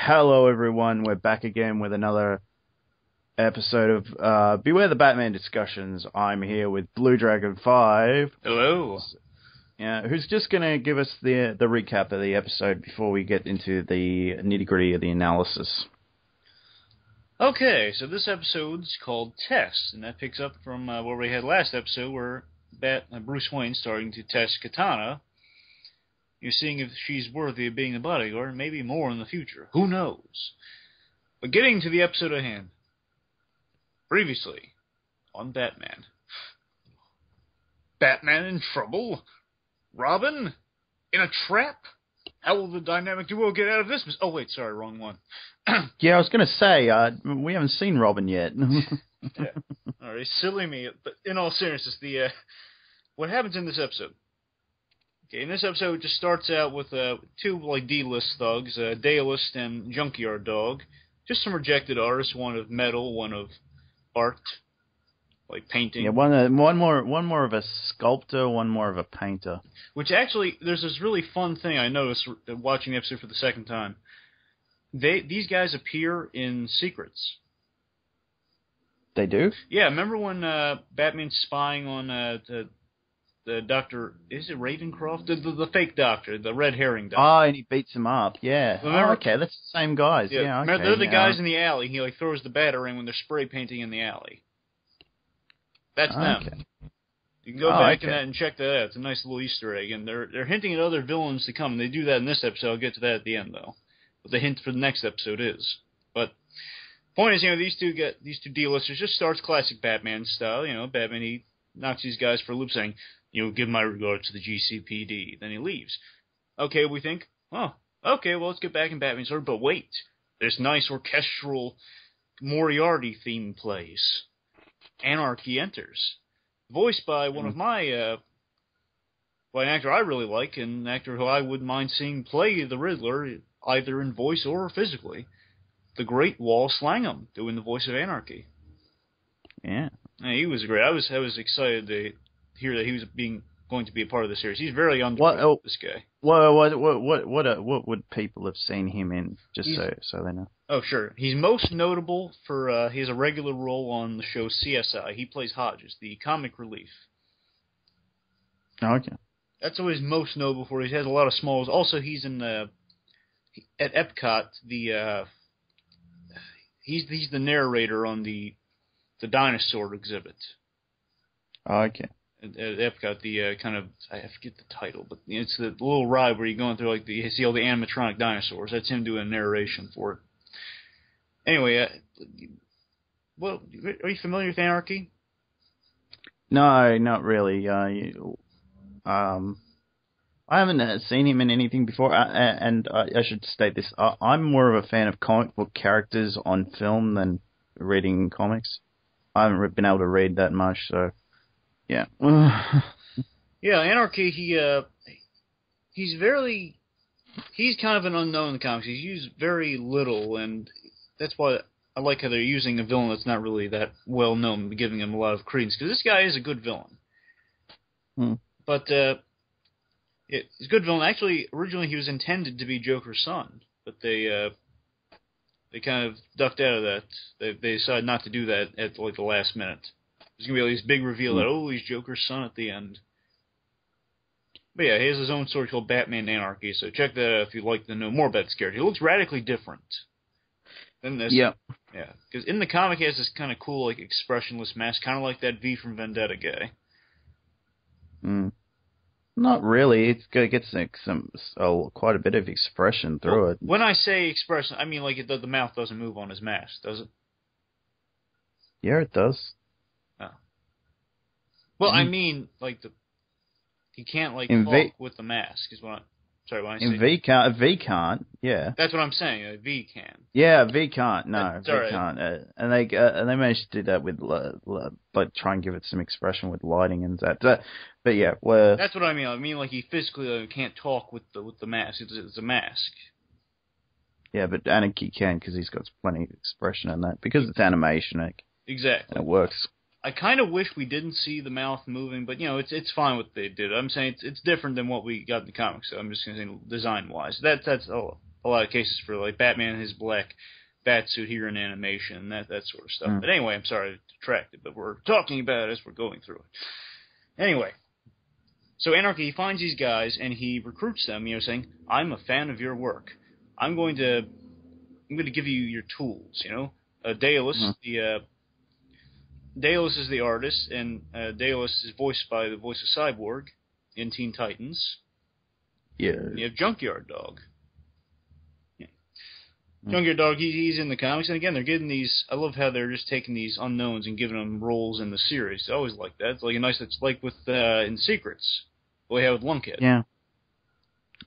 Hello, everyone. We're back again with another episode of Beware the Batman discussions. I'm here with Blue Dragon 5. Hello. Who's just going to give us the recap of the episode before we get into the nitty-gritty of the analysis. Okay, so this episode's called Test, and that picks up from where we had last episode where Bruce Wayne's starting to test Katana. You're seeing if she's worthy of being the bodyguard, and maybe more in the future. Who knows? But getting to the episode at hand. Previously, on Batman. Batman in trouble? Robin? In a trap? How will the dynamic duo get out of this? Oh, wait, sorry, wrong one. Yeah, I was going to say, we haven't seen Robin yet. Yeah. All right, silly me. But in all seriousness, what happens in this episode? Okay, in this episode, it just starts out with two D-list thugs, Daylist and Junkyard Dog. Just some rejected artists, one of metal, one of art, like painting. Yeah, one more of a sculptor, one more of a painter. Which actually, there's this really fun thing I noticed watching the episode for the second time. These guys appear in secrets. They do? Yeah, remember when Batman's spying on the doctor, is it Ravencroft? The fake doctor, the red herring doctor. Oh, and he beats him up, yeah. Remember, okay, that's the same guys. Yeah, okay. They're the guys in the alley. He throws the batarang when they're spray painting in the alley. That's them. Okay. You can go back in that and check that out. It's a nice little Easter egg, and they're hinting at other villains to come. They do that in this episode. I'll get to that at the end, though. What the hint for the next episode is. But point is, these two D-listers just starts classic Batman style. Batman, he knocks these guys for a loop, saying, give my regards to the GCPD. Then he leaves. Okay, we think, okay, well, let's get back in Batman's order. But wait, this nice orchestral Moriarty theme plays. Anarchy enters. Voiced by one of my, by an actor I really like, and an actor who I wouldn't mind seeing play the Riddler, either in voice or physically. The great Wallace Langham, doing the voice of Anarchy. Yeah. He was great. I was excited to hear that he was going to be a part of the series. He's very underrated, this guy. What would people have seen him in, just so they know? Oh, sure. He's most notable for, he has a regular role on the show CSI. He plays Hodges, the comic relief. Okay. That's what he's most notable for. He has a lot of smalls. Also, he's in at Epcot, he's the narrator on the dinosaur exhibit. Okay. At Epcot, the I forget the title, but it's the little ride where you're going through, you see all the animatronic dinosaurs. That's him doing narration for it. Anyway, are you familiar with Anarchy? No, not really. I haven't seen him in anything before, and I should state this. I'm more of a fan of comic book characters on film than reading comics. I haven't been able to read that much, so yeah. Yeah, Anarchy, he's kind of an unknown in the comics. He's used very little, and that's why I like how they're using a villain that's not really that well known, giving him a lot of credence, because this guy is a good villain. But he's a good villain. Actually, originally he was intended to be Joker's son, but they kind of ducked out of that. They decided not to do that at the last minute. There's going to be this big reveal that, he's Joker's son at the end. But yeah, he has his own story called Batman Anarchy, so check that out if you'd like to know more about this character. He looks radically different than this. Yeah. Yeah, because in the comic he has this kind of cool, expressionless mask, kind of like that V from Vendetta guy. Not really. It gets quite a bit of expression through it. When I say expression, I mean the mouth doesn't move on his mask, does it? Yeah, it does. Oh. Well, I mean, he can't talk with the mask. Is what when I say V can't. Yeah. That's what I'm saying. V can. Yeah, V can't. No, V right. can't. And they managed to do that with try and give it some expression with lighting and that. But yeah, that's what I mean. I mean, he physically can't talk with the mask. It's a mask. Yeah, but Anarchy can because he's got plenty of expression in that because it's animation. Exactly. And it works. I kind of wish we didn't see the mouth moving, but it's fine what they did. I'm saying it's different than what we got in the comics. So I'm just going to say design wise. That's all. a lot of cases for like Batman in his black bat suit here in animation, that sort of stuff. But anyway, I'm sorry to detract it, but we're talking about it as we're going through it. Anyway, so Anarchy, he finds these guys and he recruits them, saying, "I'm a fan of your work. I'm going to give you your tools." Daedalus, Daedalus is the artist, and Daedalus is voiced by the voice of Cyborg in Teen Titans. Yeah. And you have Junkyard Dog. Yeah. Junkyard Dog, he's in the comics, and again, they're getting these. I love how they're just taking these unknowns and giving them roles in the series. I always like that. It's like it's like with in Secrets, the way I have with Lunkhead. Yeah.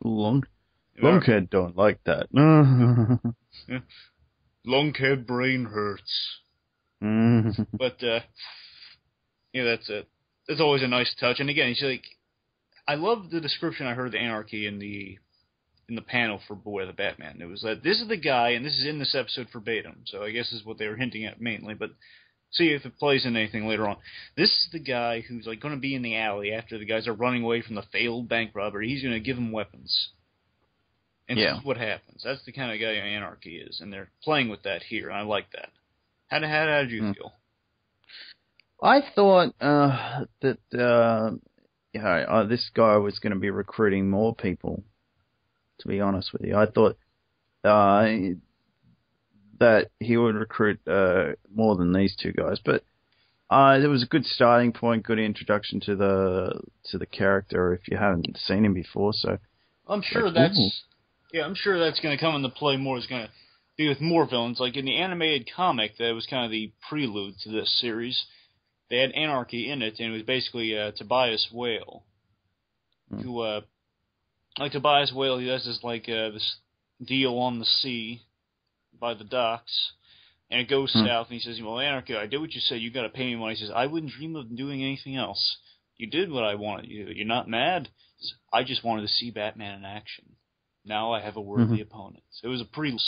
Lunkhead don't like that. Yeah. Lunkhead brain hurts. But that's it. It's always a nice touch. And again, he's like, I love the description I heard of the Anarchy in the panel for Beware the Batman. It was that this is the guy, and this is in this episode verbatim. So I guess this is what they were hinting at mainly. But see if it plays in anything later on. This is the guy who's like going to be in the alley after the guys are running away from the failed bank robbery. He's going to give them weapons. And this is what happens. That's the kind of guy Anarchy is, and they're playing with that here, and I like that. How did you feel? I thought that this guy was going to be recruiting more people, to be honest with you. I thought that he would recruit more than these two guys, but it was a good starting point, good introduction to the character if you haven't seen him before. So I'm sure I'm sure that's going to come into play more. It's going to be with more villains. Like in the animated comic, that was kind of the prelude to this series. They had Anarchy in it, and it was basically Tobias Whale. Who, Tobias Whale, he does this this deal on the sea by the docks, and it goes south, and he says, "Well, Anarchy, I did what you said. You got to pay me money." He says, "I wouldn't dream of doing anything else. You did what I wanted you to do. You're not mad?" He says, "I just wanted to see Batman in action. Now I have a worthy opponent." So it was a prelude.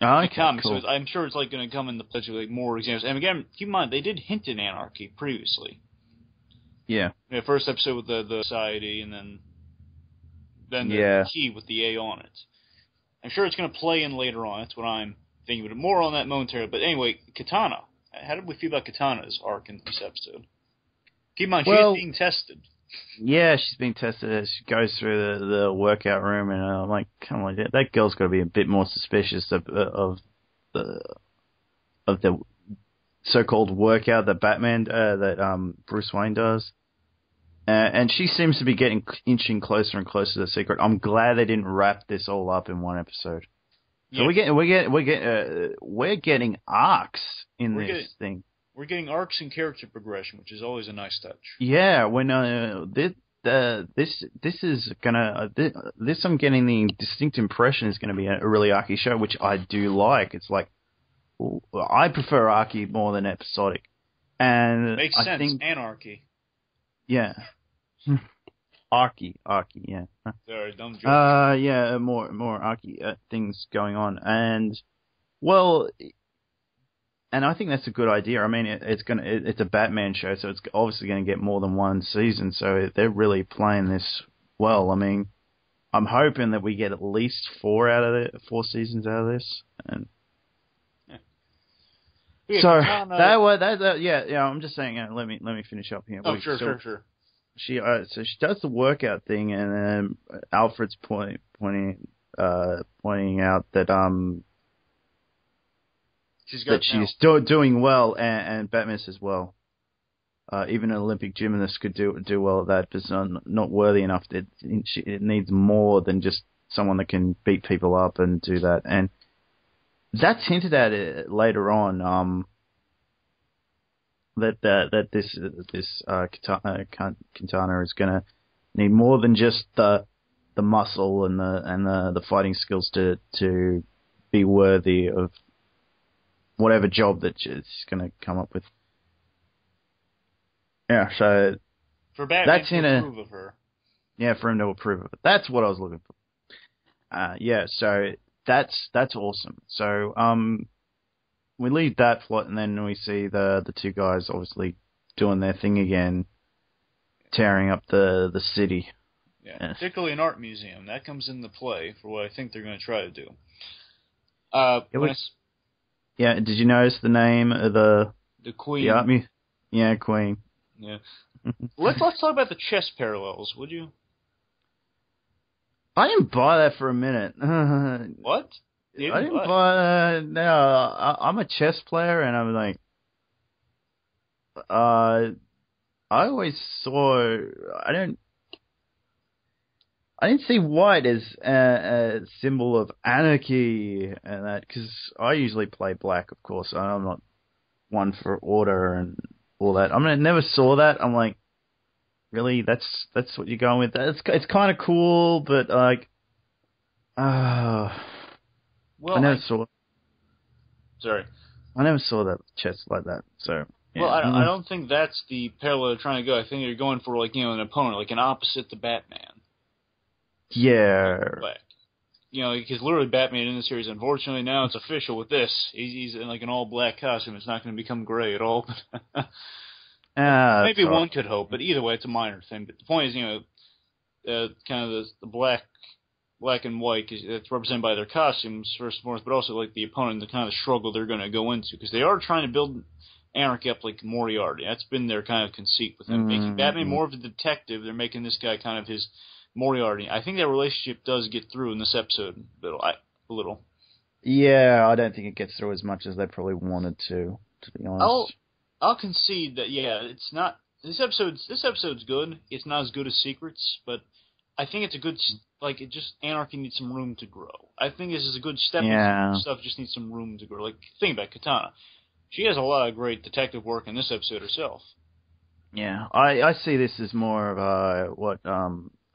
Comics, cool. So I'm sure it's going to come in the picture like more examples. And again, keep in mind they did hint at Anarchy previously. Yeah. First episode with the society, and then the key with the A on it. I'm sure it's going to play in later on. That's what I'm thinking. But more on that momentarily. But anyway, Katana. How did we feel about Katana's arc in this episode? Keep in mind, she's being tested. Yeah, she's being tested as she goes through the workout room, and I'm like, come on, that girl's got to be a bit more suspicious of the so-called workout that Batman, that Bruce Wayne does, and she seems to be inching closer and closer to the secret. I'm glad they didn't wrap this all up in one episode. So we're getting arcs in this thing. We're getting arcs and character progression, which is always a nice touch. Yeah, when this is gonna this I'm getting the distinct impression is going to be a really arcy show, which I do like. It's like I prefer arcy more than episodic, and makes sense. I think, Anarchy. Yeah, arcy, yeah. Sorry, dumb joke. Yeah, more arcy things going on, and well. And I think that's a good idea. I mean, it's a Batman show, so it's obviously going to get more than one season. So they're really playing this well. I mean, I'm hoping that we get at least 4 seasons out of this. And so I'm just saying. Let me finich up here. Oh, sure. She does the workout thing, and then Alfred's pointing out that she's doing well, and Batman says, well, even an Olympic gymnast could do well at that, but it's not worthy enough. It needs more than just someone that can beat people up and do that. And that's hinted at it later on, that this Katana is going to need more than just the muscle and the fighting skills to be worthy of whatever job that she's going to come up with. Yeah, so for Batman to approve of her. Yeah, for him to approve of it. That's what I was looking for. Yeah, so that's awesome. So we leave that plot, and then we see the two guys obviously doing their thing again, tearing up the city. Yeah, Yes. particularly an art museum. That comes into play for what I think they're going to try to do. Yeah, did you notice the name of the Queen? The art museum? Yeah, Queen. Yeah. Let's talk about the chess parallels, would you? I didn't buy that for a minute. What? I didn't buy that. No, I'm a chess player, and I'm like, I always saw. I didn't see white as a symbol of anarchy and that, because I usually play black, of course. I'm not one for order and all that. I mean, I never saw that. I'm like, really? That's what you're going with? It's kind of cool, but like, well, I never saw. Sorry, I never saw that chess like that. So. Yeah. Well, I don't think that's the parallel they're trying to go. I think they're going for an opponent, like an opposite to Batman. Yeah. Black. Because literally Batman in the series, unfortunately, now it's official with this. He's in like an all-black costume. It's not going to become gray at all. Maybe one could hope, but either way, it's a minor thing. But the point is, kind of the black and white, because it's represented by their costumes, first and foremost, but also like the opponent, the kind of struggle they're going to go into. Because they are trying to build anarchy up like Moriarty. That's been their kind of conceit with them. Making Batman more of a detective, they're making this guy kind of his Moriarty. I think that relationship does get through in this episode a little. Yeah, I don't think it gets through as much as they probably wanted to be honest. I'll concede that, it's not... This episode's good. It's not as good as Secrets, but I think it's a good... Like, Anarchy needs some room to grow. I think this is a good step. Stuff just needs some room to grow. Like, think about Katana. She has a lot of great detective work in this episode herself. Yeah, I see this as more of a,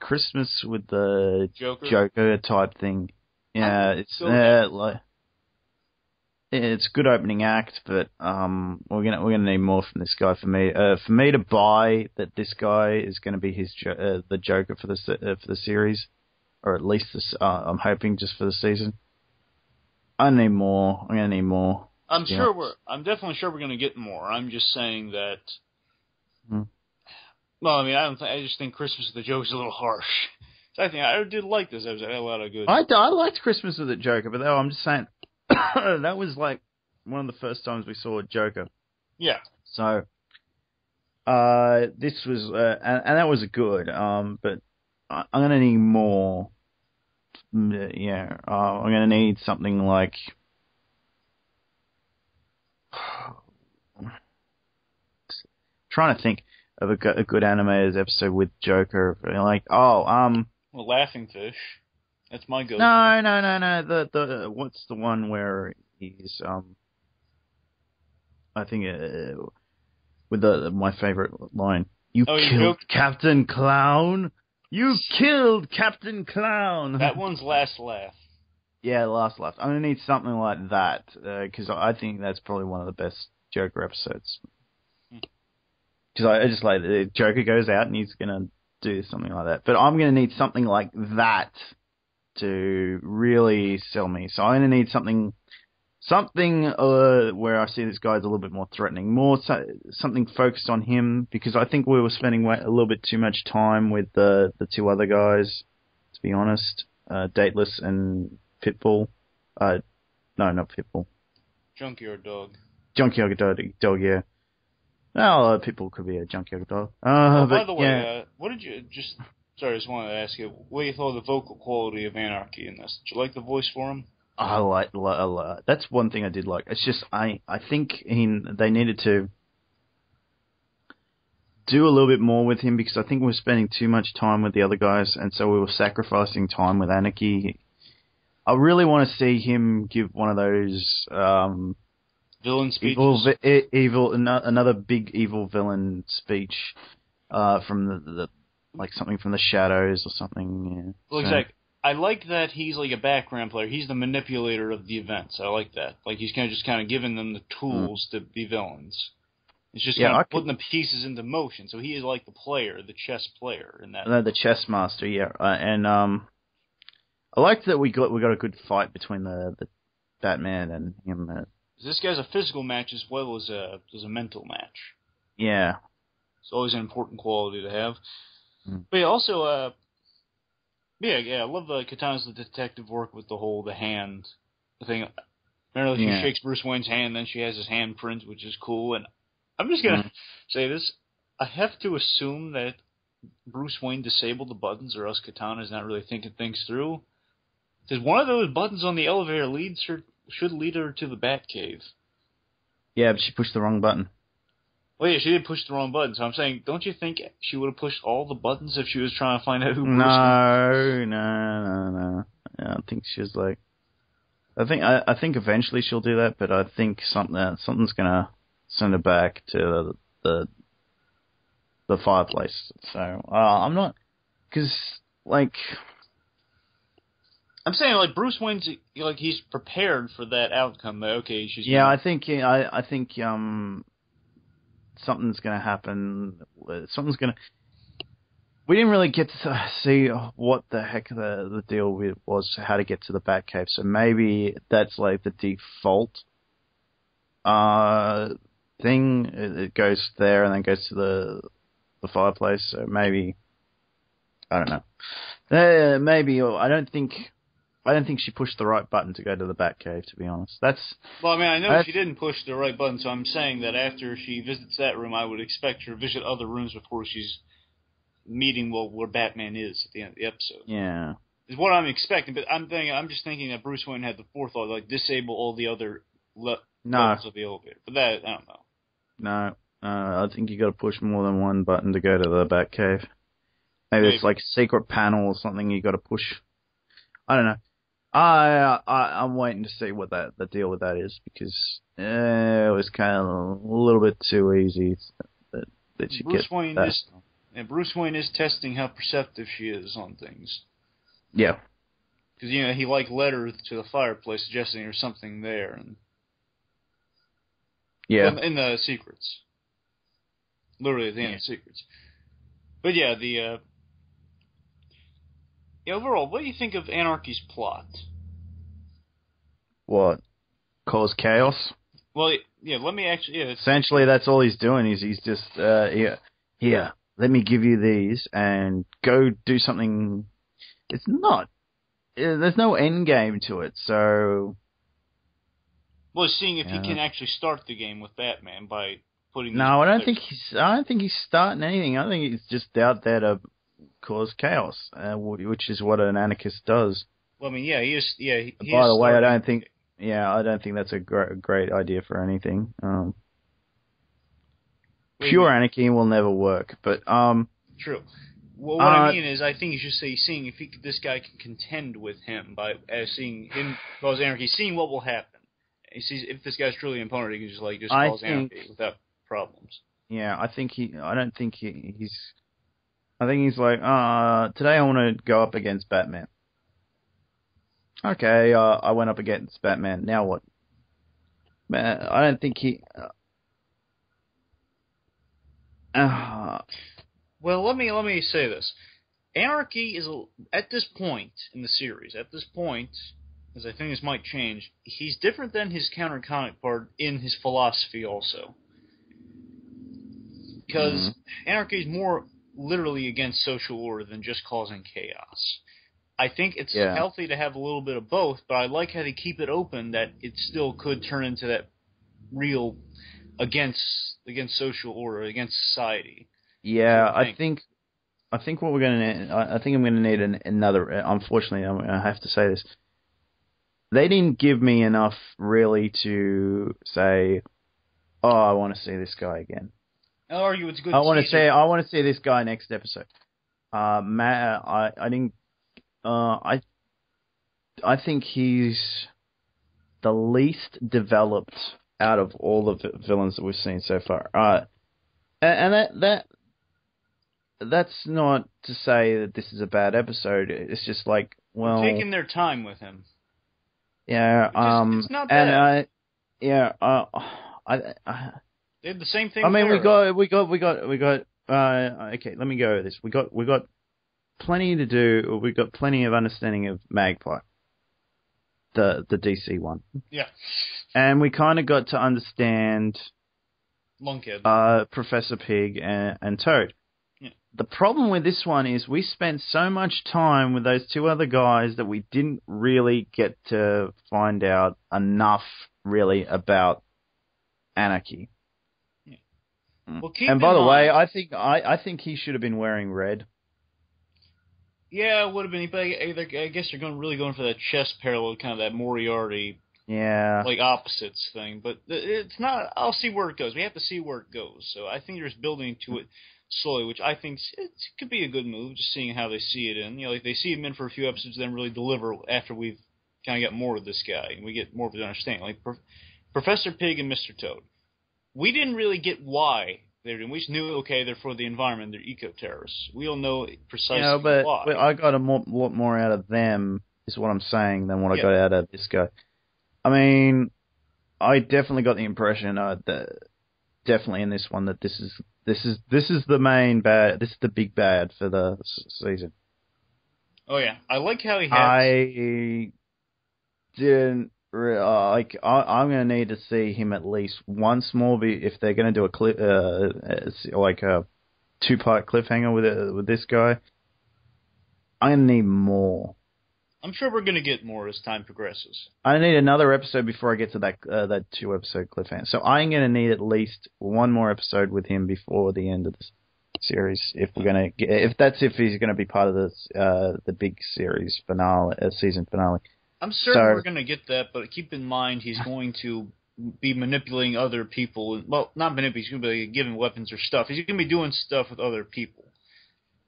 Christmas with the Joker type thing. Yeah, it's like it's a good opening act, but we're gonna need more from this guy for me. For me to buy that this guy is going to be the Joker for the series, or at least this, I'm hoping just for the season. I need more. I'm gonna need more. I'm definitely sure we're gonna get more. I'm just saying that. Well, I mean, I just think Christmas with the Joker's a little harsh. So I did like this episode. I had a lot of good. I liked Christmas with the Joker, but I'm just saying that was like one of the first times we saw a Joker. Yeah. So, this was, and that was good. But I'm gonna need more. Yeah, I'm gonna need something like. Trying to think of a good animated episode with Joker, like well, Laughing Fish. That's my go-to. No. The what's the one where he's I think with my favorite line. You killed Captain Clown. You killed Captain Clown. That one's Last Laugh. Yeah, Last Laugh. I'm gonna need something like that because I think that's probably one of the best Joker episodes. Because I just like the Joker goes out and he's gonna do something like that. But I'm gonna need something like that to really sell me. So I'm gonna need something where I see this guy's a little bit more threatening, something focused on him. Because I think we were spending a little bit too much time with the two other guys. To be honest, Dateless and Pitbull. No, not Pitbull. Junkyard Dog. Junkyard Dog. Yeah. Well, people could be a junkyard dog. By the way, what did you Sorry, I just wanted to ask you, what do you thought of the vocal quality of Anarchy in this? Did you like the voice for him? I like a lot. That's one thing I did like. It's just I think they needed to do a little bit more with him because I think we were spending too much time with the other guys, and so we were sacrificing time with Anarchy. I really want to see him give one of those. Villain speeches. Another big evil villain speech from the like something from the shadows or something. Yeah. Well, exactly. I like that he's like a background player. He's the manipulator of the events. I like that. Like he's just kind of giving them the tools to be villains. It's just kind of putting the pieces into motion. So he is like the player, the chess player in that. The chess master, yeah. And I liked that we got a good fight between the Batman and him. This guy's a physical match as well as a mental match. Yeah. It's always an important quality to have. But yeah, also, Yeah, I love Katana's detective work with the hand thing. Apparently she shakes Bruce Wayne's hand, then she has his handprint, which is cool. And I'm just gonna say this: I have to assume that Bruce Wayne disabled the buttons, or else Katana's not really thinking things through. Because one of those buttons on the elevator should lead her to the Batcave. Yeah, but she pushed the wrong button. Well, yeah, she did push the wrong button. So I'm saying, don't you think she would have pushed all the buttons if she was trying to find out who Bruce was? No. I think she's like... I think eventually she'll do that, but I think something's gonna send her back to the fireplace. So I'm not... Because, like... I'm saying, like, Bruce Wayne's, like, he's prepared for that outcome. That, okay, she's... Yeah, I think something's going to happen. Something's going to... We didn't really get to see what the heck the deal was, how to get to the Batcave. So maybe that's, like, the default thing. It goes there and then goes to the fireplace. So maybe... I don't know. Maybe... I don't think she pushed the right button to go to the Batcave, to be honest. Well, I mean, I know she didn't push the right button, so I'm saying that after she visits that room, I would expect her to visit other rooms before she's meeting where Batman is at the end of the episode. Yeah. Is what I'm expecting, but I'm just thinking that Bruce Wayne had the forethought, like, disable all the other levels of the elevator. But that, I don't know. No, I think you got to push more than one button to go to the Batcave. Maybe it's like a secret panel or something you got to push. I don't know. I'm waiting to see what the deal with that is, because it was kind of a little bit too easy that you get that. Bruce Wayne is testing how perceptive she is on things. Yeah. Because, he led her to the fireplace, suggesting there's something there. And yeah. In the secrets. Literally at the end of secrets. But yeah, overall, what do you think of Anarchy's plot? What? Cause chaos? Well, yeah, let me actually... Yeah, essentially, that's all he's doing. He's just, here, let me give you these, and go do something... It's not... There's no end game to it, so... Well, seeing if he can actually start the game with Batman by putting... No, I don't think he's starting anything. I think he's just out there to cause chaos, which is what an anarchist does. Well, I mean, yeah, he is. Yeah, by the way, I don't think that's a great idea for anything. Pure anarchy will never work, but true. Well, what I mean is, I think you should say seeing if this guy can contend with him by seeing him cause anarchy, seeing what will happen. He sees if this guy's truly an opponent, he can just cause anarchy without problems. Yeah, I think he's like, today I want to go up against Batman. Okay, I went up against Batman. Now what? I don't think he... Well, let me say this. Anarchy is, at this point in the series, as I think this might change, he's different than his counterpart in his philosophy also. Because anarchy is more literally against social order than just causing chaos. I think it's healthy to have a little bit of both, but I like how they keep it open that it still could turn into that real against social order, against society. Yeah, I think what we're going to... I think I'm going to need another... Unfortunately, I have to say this. They didn't give me enough, really, to say, oh, I want to see this guy again. I'll argue it's good. I want to see this guy next episode. I didn't... I think he's the least developed out of all the villains that we've seen so far. And that's not to say that this is a bad episode. It's just like, well, they're taking their time with him. Yeah. It's not bad. They had the same thing. I mean, we got. Okay, let me go with this. We got plenty to do. We got plenty of understanding of Magpie, the DC one. Yeah. And we kind of got to understand Lunkhead, Professor Pig and Toad. Yeah. the problem with this one is we spent so much time with those two other guys that we didn't really get to find out enough, really, about Anarchy. Yeah. Well, and by the way, I think he should have been wearing red. Yeah, it would have been. But I guess they're really going for that chest parallel, kind of that Moriarty, like opposites thing. But it's not. I'll see where it goes. We have to see where it goes. So I think they're just building to it slowly, which I think it could be a good move. Just seeing how they see it in. Like they see him in for a few episodes, then really deliver after we've kind of got more of this guy and we get more of an understanding. Like Professor Pig and Mr. Toad. We didn't really get why they're doing. We just knew, okay, they're for the environment, they're eco-terrorists. We don't know precisely why. But I got a lot more out of them, is what I'm saying, than what I got out of this guy. I mean, I definitely got the impression that definitely in this one that this is the main bad. This is the big bad for the season. Oh yeah, I like how he has. I didn't. I'm going to need to see him at least once more. If they're going to do a two-part cliffhanger with this guy, I'm going to need more. I'm sure we're going to get more as time progresses. I need another episode before I get to that 2-episode cliffhanger. So I'm going to need at least one more episode with him before the end of the series. If he's going to be part of this the big series finale, season finale. I'm certain we're going to get that, but keep in mind he's going to be manipulating other people. Well, not manipulating, he's going to be giving weapons or stuff. He's going to be doing stuff with other people.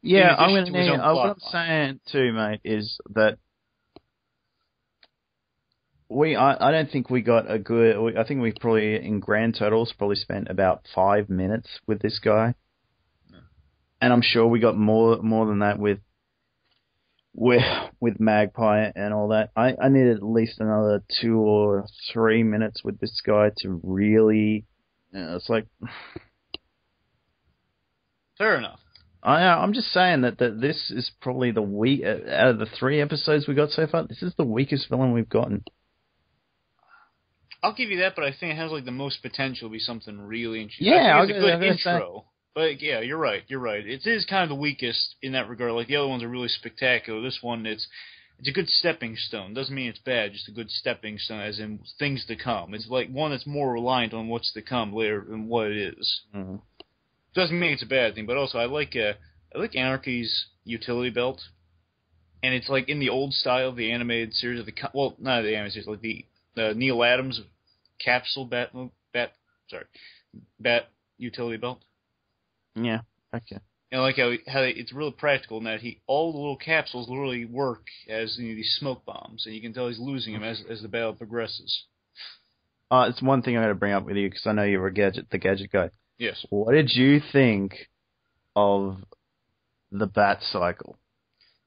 Yeah, I'm going to need... what I'm saying too, mate, is that I don't think we got a good... I think we probably, in grand totals, probably spent about 5 minutes with this guy. Yeah. And I'm sure we got more than that with Magpie and all that. I needed at least another 2 or 3 minutes with this guy to really... it's like... Fair enough. I'm just saying that this is probably the weak... out of the 3 episodes we got so far, this is the weakest villain we've gotten. I'll give you that, but I think it has the most potential to be something really interesting. Yeah, it's a good intro. But yeah, you're right. It is kind of the weakest in that regard. Like the other ones are really spectacular. This one, it's a good stepping stone. Doesn't mean it's bad. Just a good stepping stone, as in things to come. It's like one that's more reliant on what's to come later than what it is. Mm-hmm. Doesn't mean it's a bad thing, but also I like Anarchy's utility belt, and it's like in the old style of the animated series of not the animated series, like the Neil Adams capsule bat utility belt. Yeah, okay. And I like how it's really practical in that all the little capsules literally work as these smoke bombs, and you can tell he's losing them as the battle progresses. It's one thing I got to bring up with you, because I know you're the gadget guy. Yes. What did you think of the bat cycle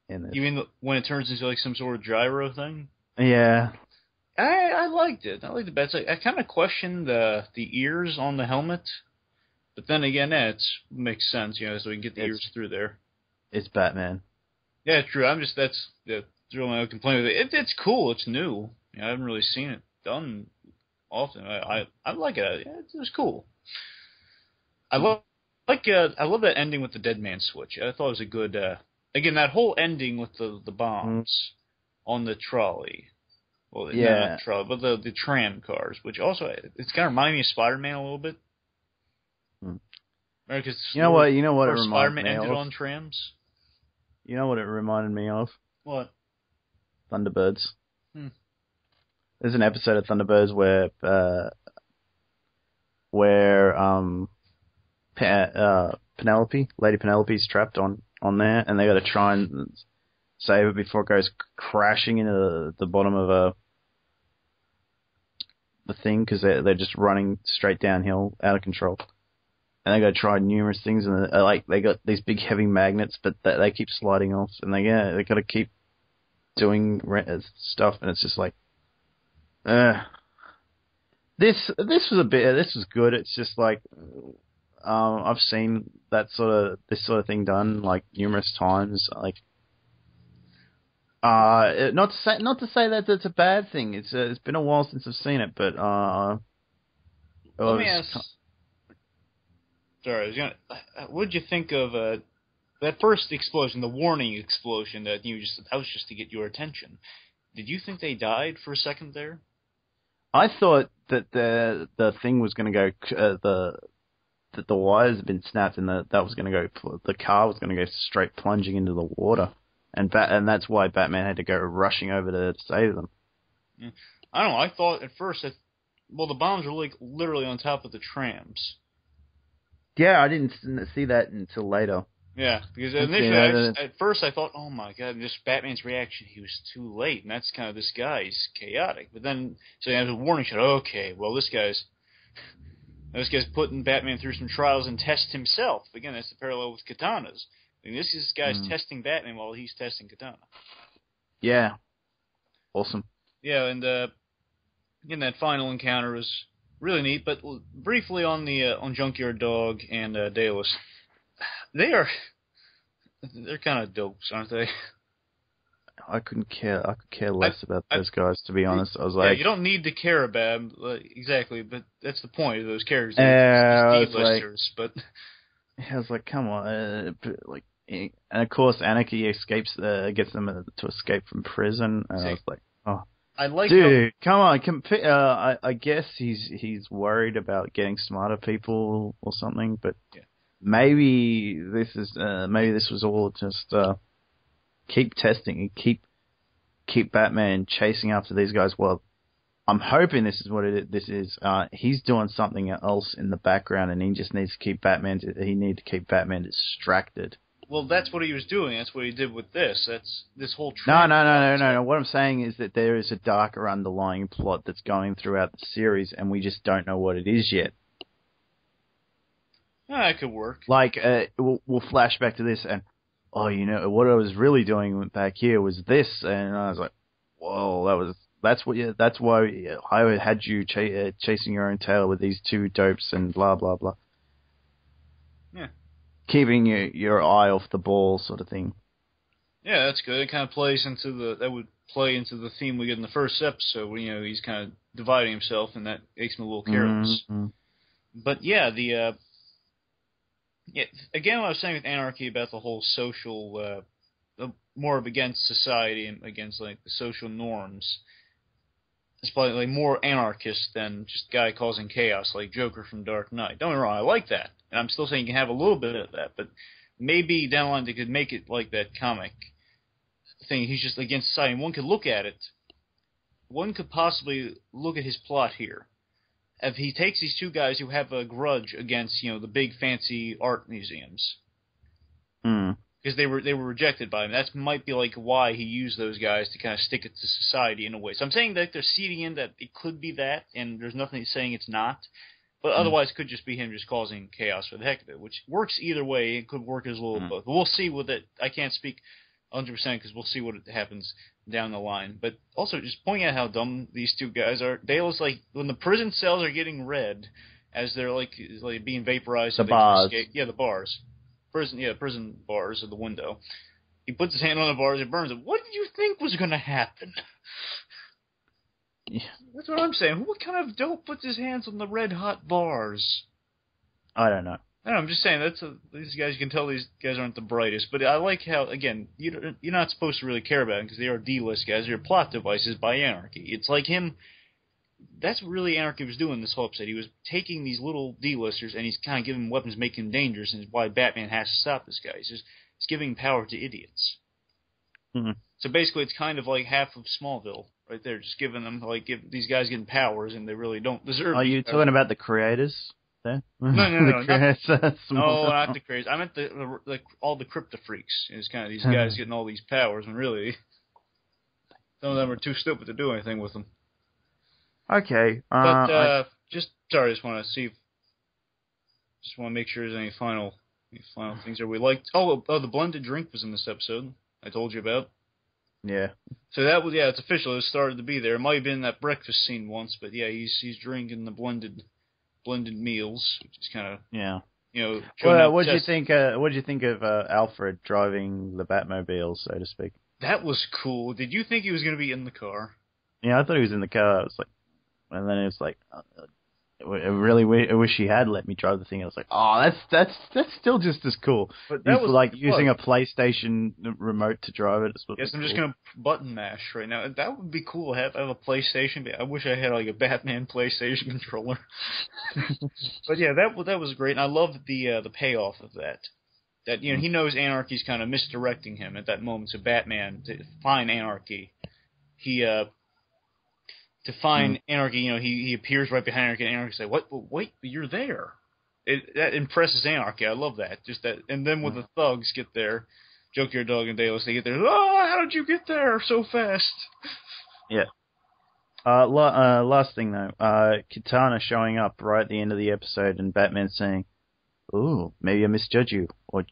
in this? You mean when it turns into some sort of gyro thing? Yeah. I liked it. I liked the bat cycle. I kind of questioned the ears on the helmet. But then again, it makes sense, so we can get the ears through there. It's Batman. Yeah, true. That's really my complaint with it. It's cool. It's new. I haven't really seen it done often. I like it. It was cool. I love that ending with the dead man switch. I thought it was a good. Again, that whole ending with the bombs on the trolley. Well, not the trolley, but the tram cars, which also it's kind of reminding me of Spider-Man a little bit. You know what it reminded Spider-Man me ended of? on trams? You know what it reminded me of? What? Thunderbirds. There's an episode of Thunderbirds where Lady Penelope's trapped on there, and they got to try and save it before it goes crashing into the bottom of the thing, because they're just running straight downhill, out of control. And they got to try numerous things, and they got these big heavy magnets, but they keep sliding off, and they got to keep doing stuff, and it's just like, this was good. It's just like, I've seen this sort of thing done numerous times. Not to say that it's a bad thing. It's been a while since I've seen it, but let me ask. Sorry, what'd you think of that first explosion, the warning explosion, that was just to get your attention. Did you think they died for a second there? I thought that the thing was going to go, that the wires had been snapped and that was going to go, the car was going to go straight plunging into the water, and that's why Batman had to go rushing over to save them. Yeah. I don't know. I thought at first that, the bombs were like literally on top of the trams. Yeah, I didn't see that until later. Yeah, because initially, at first I thought, oh my god, just Batman's reaction, he was too late, and that's kind of, this guy's chaotic. But then, so as a warning shot, okay, well, this guy's putting Batman through some trials and tests himself. Again, that's the parallel with Katanas. I mean, this guy's testing Batman while he's testing Katana. Yeah. Awesome. Yeah, and again, that final encounter was really neat. But briefly on Junkyard Dog and Dallas, they're kind of dopes, aren't they? I could care less about those guys, to be honest. I was like, you don't need to care about them, exactly, but that's the point of those characters. They're just D-listers, but I was like, come on, and of course, Anarchy gets them to escape from prison, and I was like, oh, dude, come on, I guess he's worried about getting smarter people or something, but maybe this was all just. Keep testing and keep Batman chasing after these guys. Well, I'm hoping this is what this is. He's doing something else in the background, and he just needs to keep Batman. He needs to keep Batman distracted. Well, that's what he was doing. That's what he did with this. That's this whole. No. What I'm saying is that there is a darker underlying plot that's going throughout the series, and we just don't know what it is yet. That could work. Like we'll flash back to this and. Oh, what I was really doing back here was this, and I was like, "Whoa, that's why I had you chasing your own tail with these two dopes and blah blah blah." Yeah, keeping your eye off the ball, sort of thing. Yeah, that's good. It kind of plays into that would play into the theme we get in the first episode, where he's kind of dividing himself, and that makes him a little careless. Mm-hmm. But yeah, again, what I was saying with Anarchy about the whole social, more of against society and against like the social norms. It's probably like more anarchist than just guy causing chaos like Joker from Dark Knight. Don't get me wrong, I like that, and I'm still saying you can have a little bit of that, but maybe down the line they could make it like that comic thing. He's just against society. And one could look at it. One could possibly look at his plot here. If he takes these two guys who have a grudge against, the big fancy art museums, because they were rejected by him, that might be like why he used those guys to kind of stick it to society in a way. So I'm saying that they're seeding in that it could be that, and there's nothing saying it's not. But otherwise, it could just be him just causing chaos for the heck of it, which works either way. It could work as a little both. But we'll see with it. I can't speak 100% because we'll see what happens down the line. But also, just pointing out how dumb these two guys are. Dale's like, when the prison cells are getting red, as they're like being vaporized. The bars. Yeah, the bars. Prison bars at the window. He puts his hand on the bars and burns it. What did you think was going to happen? Yeah. That's what I'm saying. What kind of dope puts his hands on the red-hot bars? I don't know. I'm just saying, these guys, you can tell these guys aren't the brightest. But I like how, again, you're not supposed to really care about them because they are D-list guys. They're plot devices by Anarchy. It's like him. That's what really Anarchy was doing this whole episode. He was taking these little D-listers and he's kind of giving them weapons, making them dangerous, and it's why Batman has to stop this guy. He's giving power to idiots. Mm-hmm. So basically, it's kind of like half of Smallville right there, just giving them, give these guys getting powers and they really don't deserve. Are you talking about the creators? There? No, not the creators. I meant all the crypto freaks. It's kind of these guys getting all these powers, and really, some of them are too stupid to do anything with them. Okay. I just want to make sure there's any final things that we liked. Oh, the blended drink was in this episode. I told you about. Yeah. So that was it's official. It started to be there. It might have been in that breakfast scene once, but yeah, he's drinking the blended meals, which is kind of Well, what did you think? What did you think of Alfred driving the Batmobile, so to speak? That was cool. Did you think he was going to be in the car? Yeah, I thought he was in the car. I was like, and then it was like, I wish he had let me drive the thing. I was like, oh, that's still just as cool. But that was like using a PlayStation remote to drive it. Yes, I'm just gonna button mash right now. That would be cool. Have a PlayStation. I wish I had like a Batman PlayStation controller. But yeah, that was great, and I loved the payoff of that. That he knows Anarchy's kind of misdirecting him at that moment. So Batman, to find Anarchy, to find Anarchy, he appears right behind Anarchy, and Anarchy's like, "What? Wait, you're there." That impresses Anarchy. I love that. Just that, and then when the thugs get there, Junkyard Dog and Delos, they get there. Oh, how did you get there so fast? Yeah. Last thing though, Katana showing up right at the end of the episode, and Batman saying, "Ooh, maybe I misjudged you, or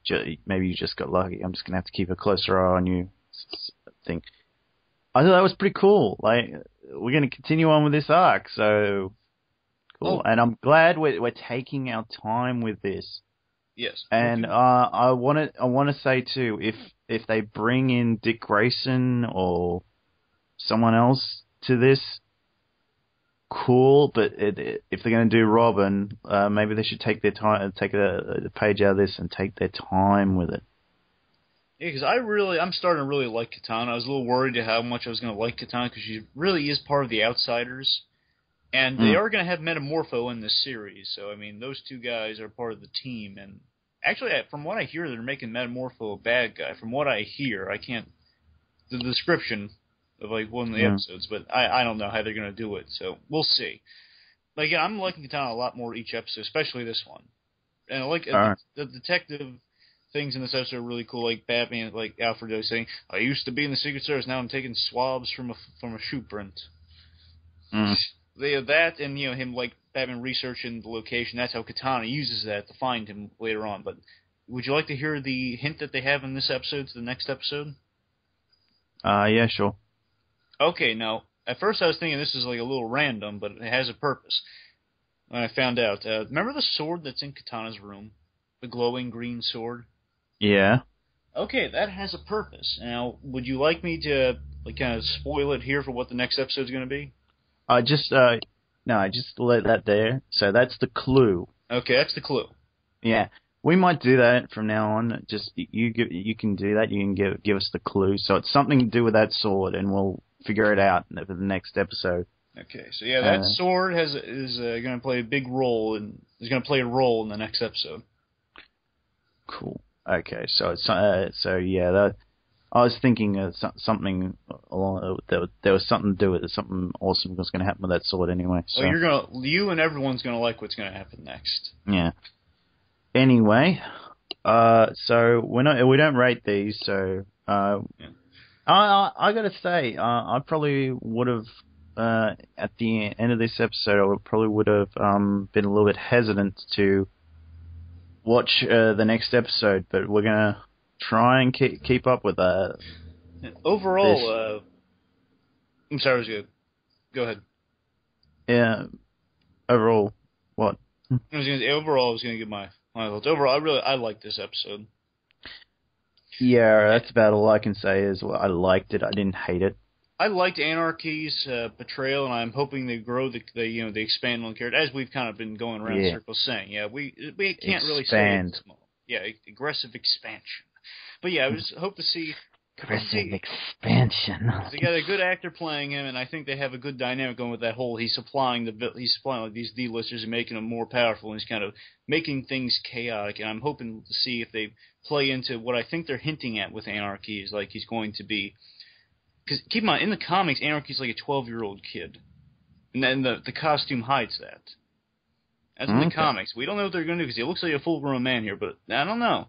maybe you just got lucky. I'm just gonna have to keep a closer eye on you." Thing. I thought that was pretty cool. Like, we're gonna continue on with this arc, so cool. And I'm glad we're taking our time with this. Yes. And I want to say too, if they bring in Dick Grayson or someone else to this, cool. But if they're going to do Robin, maybe they should take their time, take a page out of this, and take their time with it. Yeah, because I'm starting to really like Katana. I was a little worried how much I was going to like Katana because she really is part of the Outsiders, and they are going to have Metamorpho in this series. So I mean, those two guys are part of the team, and actually, from what I hear, they're making Metamorpho a bad guy. From what I hear, I can't the description of like one of the episodes, but I don't know how they're going to do it. So we'll see. But again, I'm liking Katana a lot more each episode, especially this one. And I like the detective things in this episode are really cool. Like Batman, like Alfredo saying, "I used to be in the Secret Service. Now I'm taking swabs from a shoe print." They have that, and him like Batman researching the location. That's how Katana uses that to find him later on. But would you like to hear the hint that they have in this episode to the next episode? Yeah, sure. Okay, now, at first I was thinking this is like a little random, but it has a purpose. When I found out, remember the sword that's in Katana's room? The glowing green sword? Yeah. Okay, that has a purpose. Now, would you like me to kind of spoil it here for what the next episode's going to be? I just let that there. So that's the clue. Okay, that's the clue. Yeah. We might do that from now on. Just you can do that. You can give us the clue. So it's something to do with that sword, and we'll figure it out for the next episode. Okay, so yeah, that sword is going to play a big role, and is going to play a role in the next episode. Cool. Okay, so it's I was thinking of something along there was something to do with it. Something awesome was going to happen with that sword anyway. So. Well, you and everyone's going to like what's going to happen next. Yeah. Anyway, so we don't rate these, so I gotta say, I probably would have at the end of this episode, I probably would have been a little bit hesitant to watch the next episode, but we're gonna try and keep up with that. Overall, I'm sorry, I was good. Go ahead. Yeah. Overall, what? Overall, I was gonna give my thoughts. Overall, I liked this episode. Yeah, that's about all I can say. Is I liked it. I didn't hate it. I liked Anarchy's portrayal, and I'm hoping they grow they expand on the character as we've kind of been going around in circles saying. Yeah, we can't really say it's small. Yeah, aggressive expansion. But yeah, I just hope to see aggressive expansion. They got a good actor playing him, and I think they have a good dynamic going with that whole. He's supplying like these D-listers and making them more powerful, and he's kind of making things chaotic. And I'm hoping to see if they play into what I think they're hinting at with Anarchy is like he's going to be. Because keep in mind, in the comics, Anarchy's like a 12-year-old kid, and then the costume hides that. That's in the comics. We don't know what they're going to do because he looks like a full-grown man here, but I don't know.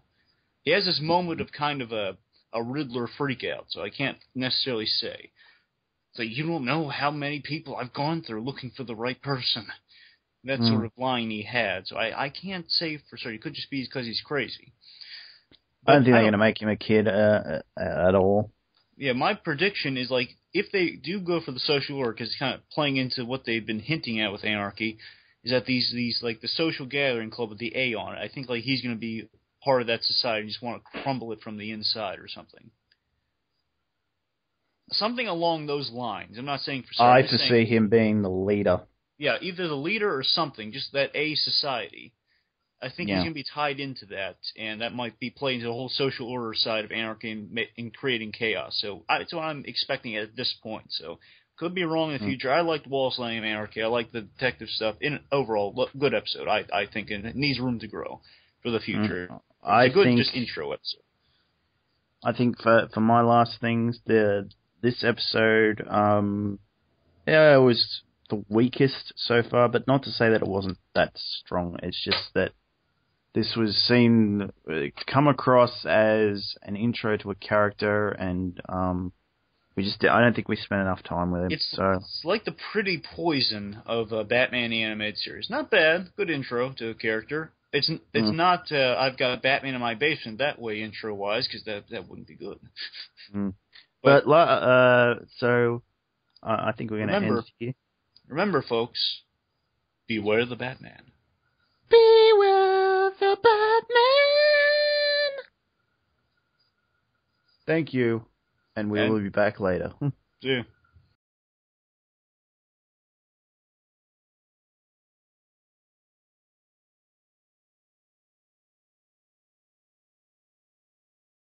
He has this moment of kind of a Riddler freak-out, so I can't necessarily say. So you don't know how many people I've gone through looking for the right person. That sort of line he had. So I can't say for certain. It could just be because he's crazy. But I don't think they're going to make him a kid at all. Yeah, my prediction is, like, if they do go for the social order, because it's kind of playing into what they've been hinting at with Anarchy, is that these like, the social gathering club with the A on it, I think, like, he's going to be part of that society. You just want to crumble it from the inside or something. Something along those lines. I'm not saying for certain. I foresee him being the leader. either the leader or something, just that A society. I think he's going to be tied into that, and that might be playing into the whole social order side of anarchy and creating chaos. So that's what I'm expecting at this point. So could be wrong in the future. I liked Wallace Lang Anarchy. I like the detective stuff. Overall, good episode. I think it needs room to grow for the future. It's a good just intro episode. I think for my last things, this episode, it was the weakest so far, but not to say that it wasn't that strong. It's just that this was come across as an intro to a character, and I don't think we spent enough time with him. It's like the pretty poison of a Batman animated series. Not bad, good intro to a character. It's not I've got Batman in my basement that way intro wise, because that wouldn't be good. But so I think we're going to end here. Remember, folks, beware the Batman. Beware the Batman! Thank you, and we will be back later. See you.